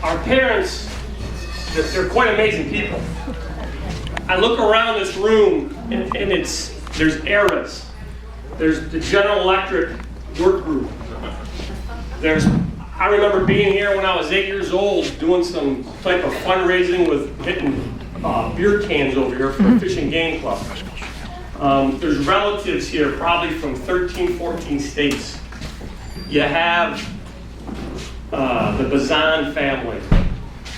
Our parents, they're quite amazing people. I look around this room and there's eras. There's the General Electric work group. I remember being here when I was 8 years old doing some type of fundraising with hitting beer cans over here for a Fish and Game Club. There's relatives here probably from 13, 14 states. You have the Bazan family.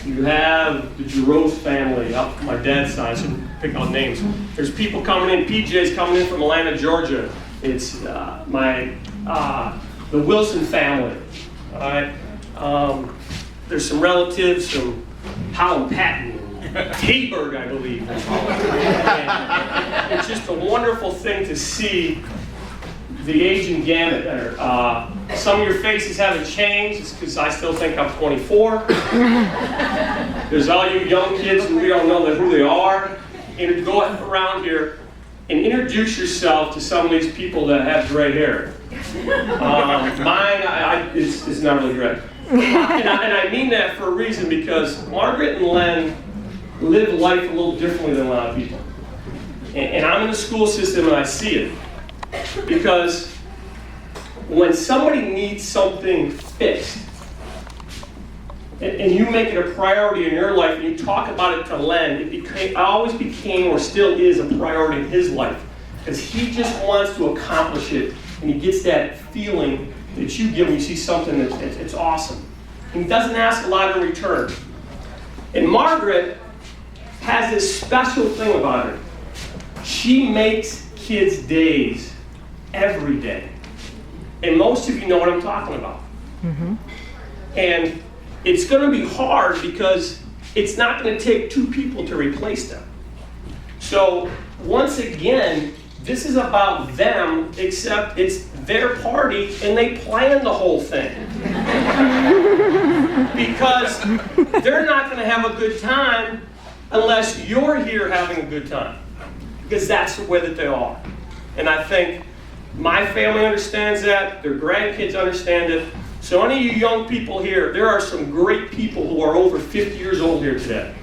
You have the Jaros family up my dad's side, so pick out names. There's people coming in, PJ's coming in from Atlanta, Georgia. It's the Wilson family. All right. There's some relatives from Holland Patton, Tayberg, I believe. And it's just a wonderful thing to see the age and gamut there. Some of your faces haven't changed. It's because I still think I'm 24. There's all you young kids who we don't know who they are. And go around here and introduce yourself to some of these people that have gray hair. Mine, it's not really gray. And I mean that for a reason, because Margaret and Len live life a little differently than a lot of people. And I'm in the school system and I see it. Because when somebody needs something fixed, and you make it a priority in your life, and you talk about it to Len, it always became or still is a priority in his life. Because he just wants to accomplish it, and he gets that feeling that you give when you see something that's awesome. And he doesn't ask a lot in return. And Margaret has this special thing about her. She makes kids' days every day. And most of you know what I'm talking about. Mm-hmm. And it's going to be hard because it's not going to take two people to replace them. So once again, this is about them, except it's their party and they plan the whole thing. Because they're not going to have a good time unless you're here having a good time. Because that's the way that they are. And I think my family understands that, their grandkids understand it. So any of you young people here, there are some great people who are over 50 years old here today.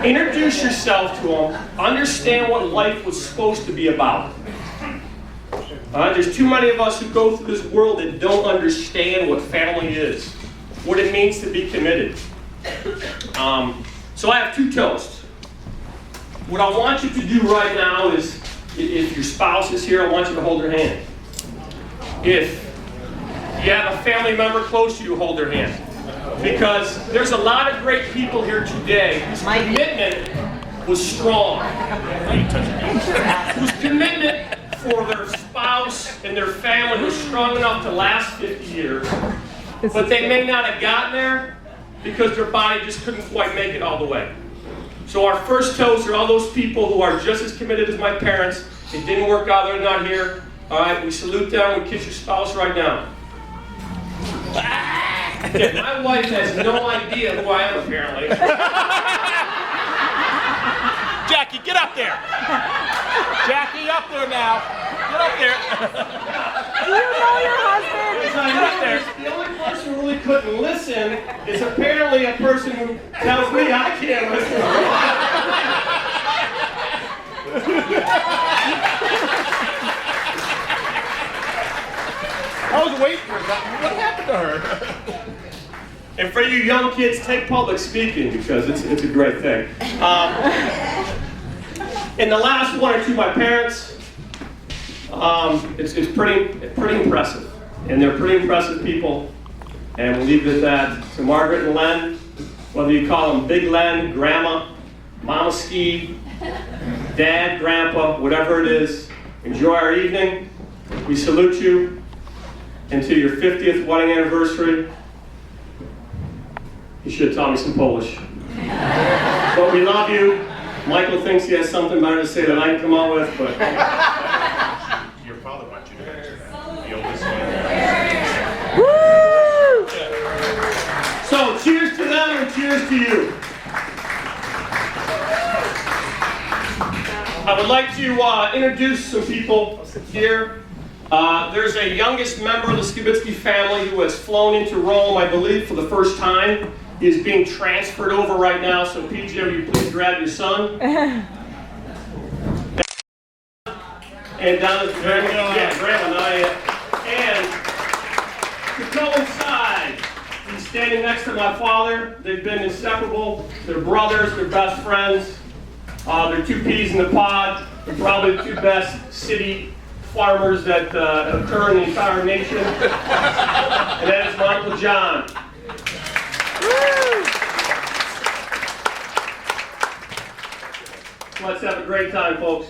Introduce yourself to them, understand what life was supposed to be about. There's too many of us who go through this world that don't understand what family is, what it means to be committed. So I have two toasts. What I want you to do right now is, if your spouse is here, I want you to hold their hand. If you have a family member close to you, hold their hand. Because there's a lot of great people here today whose commitment was strong. Whose commitment for their spouse and their family was strong enough to last 50 years. But they may not have gotten there because their body just couldn't quite make it all the way. So our first toast are all those people who are just as committed as my parents. It didn't work out, they're not here. All right, we salute them, we kiss your spouse right now. Yeah, my wife has no idea who I am, apparently. Jackie, get up there. Jackie, up there now. Get up there. Do you know your husband? Get up there. The only person who really couldn't listen is apparently a person who tells me I can't listen. I was waiting for that. What happened to her? And for you young kids, take public speaking because it's a great thing. And the last one are to my parents. It's pretty impressive, and they're pretty impressive people. And we'll leave it at that. So Margaret and Len, whether you call them Big Len, Grandma, Mama Ski, Dad, Grandpa, whatever it is, enjoy our evening. We salute you. And to your 50th wedding anniversary, you should have taught me some Polish. But we love you. Michael thinks he has something better to say than I can come up with, but... Your father wants you to be the oldest one. So, cheers to them and cheers to you. I would like to introduce some people here. There's a youngest member of the Skibitsky family who has flown into Rome, I believe, for the first time. He is being transferred over right now, so PJ, will you please grab your son? And down at Grandma, Grandma, and to coincide, he's standing next to my father. They've been inseparable. They're brothers, they're best friends. They're two peas in the pod. They're probably the two best city farmers that occur in the entire nation. And that is my Uncle John. Let's have a great time, folks.